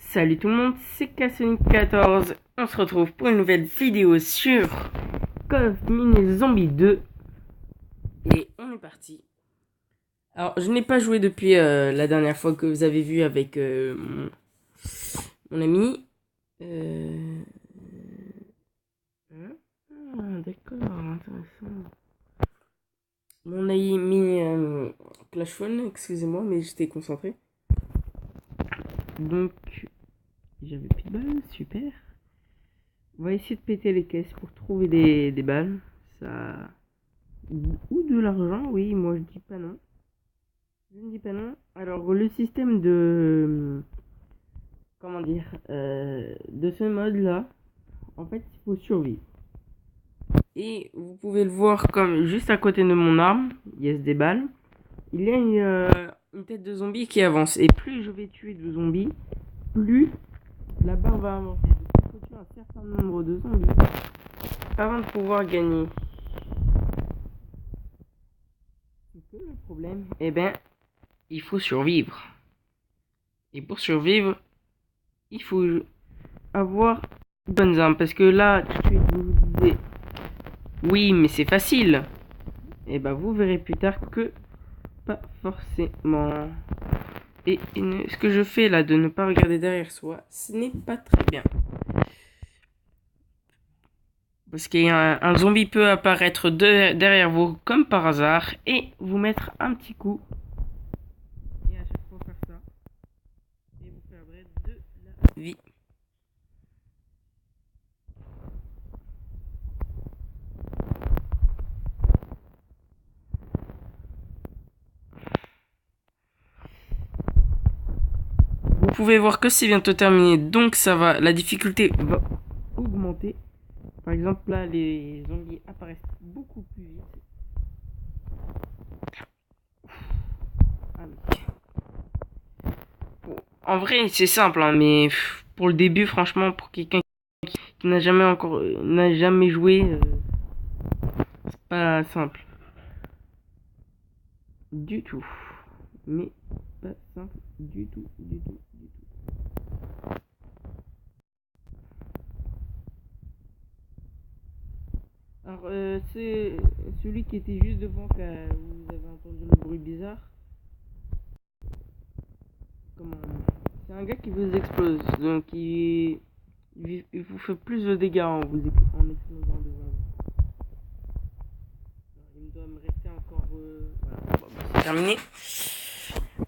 Salut tout le monde, c'est Cassonic14. On se retrouve pour une nouvelle vidéo sur Call of Mini Zombie 2. Et on est parti. Alors, je n'ai pas joué depuis la dernière fois que vous avez vu avec mon ami. D'accord, intéressant. Mon ami Clash Phone, excusez-moi, mais j'étais concentré. Donc, j'avais plus de balles, super. On va essayer de péter les caisses pour trouver des balles. Ça... Ou de l'argent, oui, moi je dis pas non. Je ne dis pas non. Alors, le système de... Comment dire de ce mode-là, en fait, il faut survivre. Et vous pouvez le voir comme juste à côté de mon arme, il y a des balles. Il y a une tête de zombie qui avance. Et plus je vais tuer de zombies, plus la barre va avancer. Donc, il faut tuer un certain nombre de zombies avant de pouvoir gagner. C'est que le problème, eh ben, il faut survivre. Et pour survivre, il faut avoir de bonnes armes. Parce que là, tout de suite, vous vous disiez, oui, mais c'est facile. Et ben, vous verrez plus tard que pas forcément. Et ce que je fais là, de ne pas regarder derrière soi, ce n'est pas très bien. Parce qu'un zombie peut apparaître derrière vous comme par hasard et vous mettre un petit coup. Et à chaque fois faire ça. Et vous perdrez de la vie. Vous pouvez voir que c'est bientôt terminé, donc ça va, la difficulté va augmenter. Par exemple, là, les zombies apparaissent beaucoup plus vite. Ah oui. En vrai, c'est simple, hein, mais pour le début, franchement, pour quelqu'un qui n'a jamais joué, c'est pas simple. Du tout. Mais pas simple du tout. Alors, c'est celui qui était juste devant quand vous avez entendu le bruit bizarre. Comment? C'est un gars qui vous explose, donc il vous fait plus de dégâts en explosant devant vous. Alors, il me doit me rester encore... voilà, bon, c'est terminé.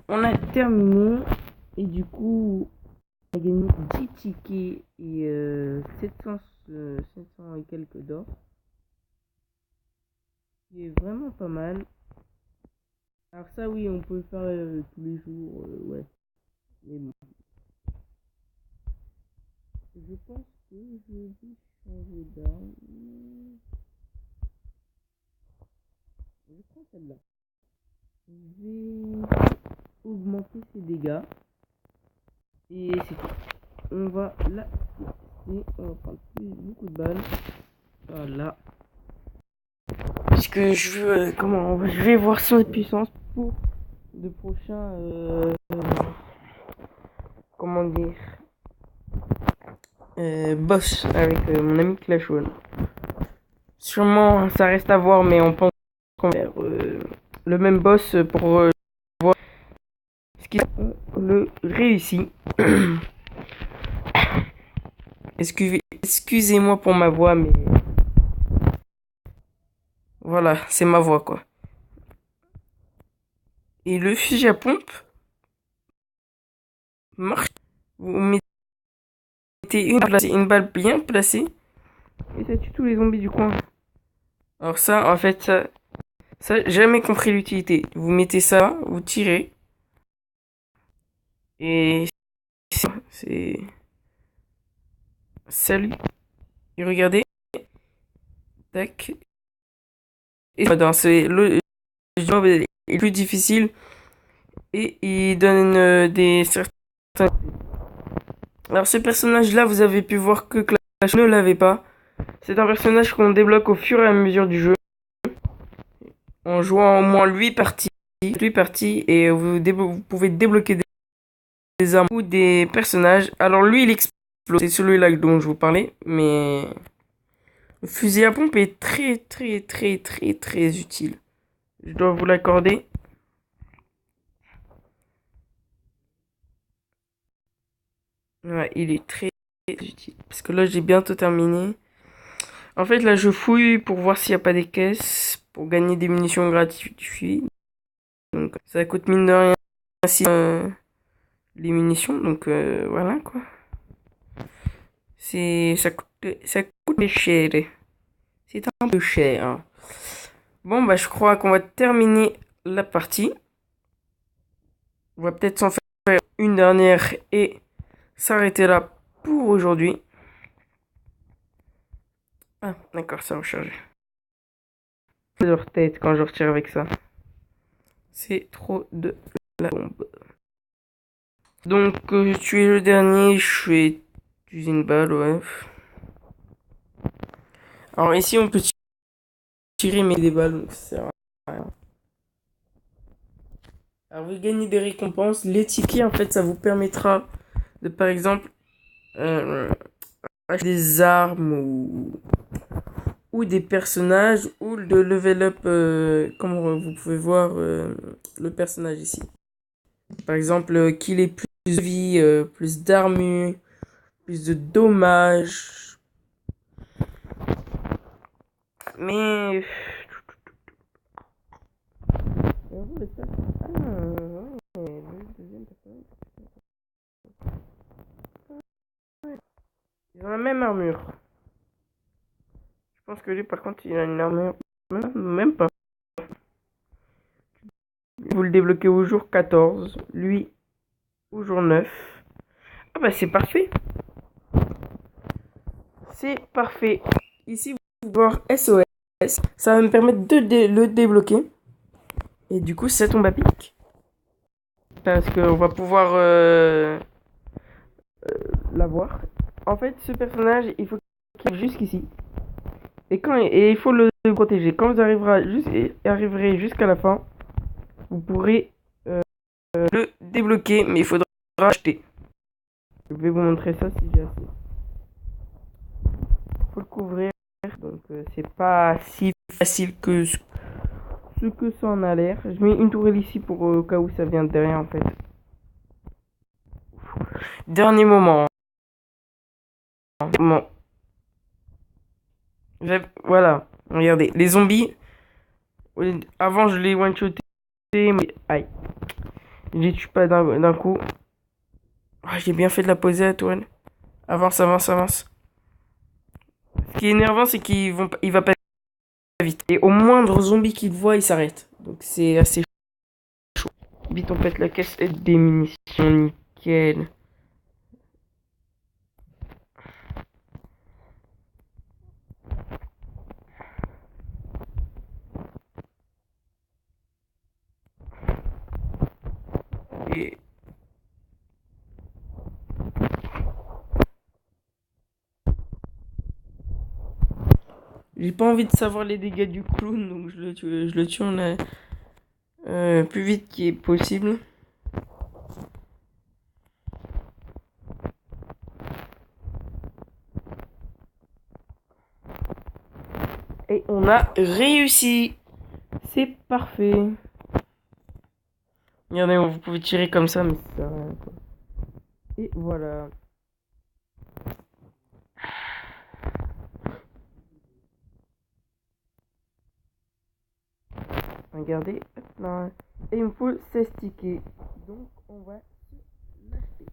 On a terminé, et du coup, on a gagné 10 tickets et 700 et quelques d'or. Qui est vraiment pas mal. Alors ça oui, on peut le faire tous les jours, ouais. Mais bon. Je pense que je vais changer d'arme. Je prends celle-là. Je vais augmenter ses dégâts. Et c'est tout. On va la tester. On va prendre beaucoup de balles. Voilà. Puisque je veux... je vais voir son puissance pour de prochains... comment dire... boss avec mon ami Clash One. Sûrement ça reste à voir, mais on pense qu'on va faire le même boss pour voir ce qui le réussit. Excusez-moi pour ma voix, mais voilà, c'est ma voix quoi. Et le fusil à pompe marche. Vous mettez une balle bien placée et ça tue tous les zombies du coin. Alors ça, en fait, ça j'ai jamais compris l'utilité. Vous mettez ça, vous tirez et c'est salut. Et regardez, tac. Et c'est le job est plus difficile et il donne des certains. Alors ce personnage-là, vous avez pu voir que Clash ne l'avait pas. C'est un personnage qu'on débloque au fur et à mesure du jeu. En jouant au moins 8 parties et vous pouvez débloquer des armes ou des personnages. Alors lui, il explose. C'est celui-là dont je vous parlais. Mais le fusil à pompe est très utile. Je dois vous l'accorder. Ouais, il est très utile. Parce que là, j'ai bientôt terminé. En fait, là, je fouille pour voir s'il n'y a pas des caisses. Pour gagner des munitions gratuites. Donc, ça coûte mine de rien ainsi les munitions. Donc, voilà, quoi. Ça coûte cher. C'est un peu cher. Hein. Bon, bah, je crois qu'on va terminer la partie. On va peut-être s'en faire une dernière et s'arrêter là pour aujourd'hui. Ah, d'accord, ça a rechargé. Leur tête quand je retire avec ça. C'est trop de la bombe. Donc, tu es le dernier, je vais utiliser une balle, ouais. Alors ici, on peut tirer mais des balles, donc ça sert à rien. Alors, vous gagnez des récompenses. Les tickets, en fait, ça vous permettra de, par exemple, acheter des armes ou des personnages ou de level up, comme vous pouvez voir le personnage ici. Par exemple, qu'il ait plus de vie, plus d'armure, plus de dommages. Mais... Ils ont la même armure. Je pense que lui, par contre, il a une armure... Même pas. Vous le débloquez au jour 14. Lui, au jour 9. Ah bah c'est parfait. C'est parfait. Ici, vous pouvez voir SOS. Ça va me permettre de le débloquer. Et du coup, ça tombe à pic. Parce qu'on va pouvoir l'avoir. En fait, ce personnage, il faut qu'il arrive jusqu'ici. Et il faut le protéger. Quand vous arriverez jusqu'à la fin, vous pourrez le débloquer. Mais il faudra acheter. Je vais vous montrer ça si j'ai assez. Il faut le couvrir. Donc, c'est pas si facile que ce que ça en a l'air. Je mets une tourelle ici pour au cas où ça vient de derrière en fait. Dernier moment. Bon. Voilà. Regardez. Les zombies. Avant je les one-shotais. Mais aïe. Je les tue pas d'un coup. Ah, j'ai bien fait de la poser la tourelle. Avance, avance, avance. Ce qui est énervant, c'est il va pas vite. Et au moindre zombie qu'il voit, il s'arrête. Donc c'est assez chaud. Vite, on pète la caisse et des munitions. Nickel. Et... J'ai pas envie de savoir les dégâts du clown, donc je le tue en plus vite qu'il est possible. Et on a réussi. C'est parfait. Regardez, vous pouvez tirer comme ça, mais ça sert à rien, quoi. Et voilà. Regardez, hop là. Et il me faut 16 tickets. Donc on va se l'acheter.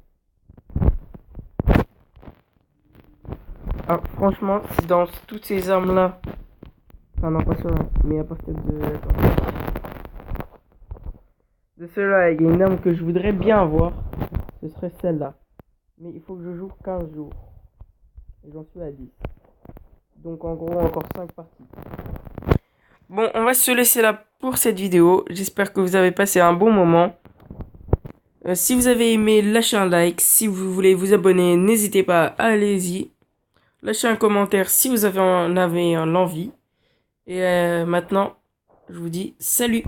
Alors franchement, si dans toutes ces armes là. Enfin non pas cela, mais à partir de cela, il y a une arme que je voudrais bien avoir. Ce serait celle-là. Mais il faut que je joue 15 jours. Et j'en suis à 10. Donc en gros encore 5 parties. Bon, on va se laisser là pour cette vidéo. J'espère que vous avez passé un bon moment. Si vous avez aimé, lâchez un like. Si vous voulez vous abonner, n'hésitez pas, allez-y. Lâchez un commentaire si vous en avez l'envie. Et maintenant, je vous dis salut.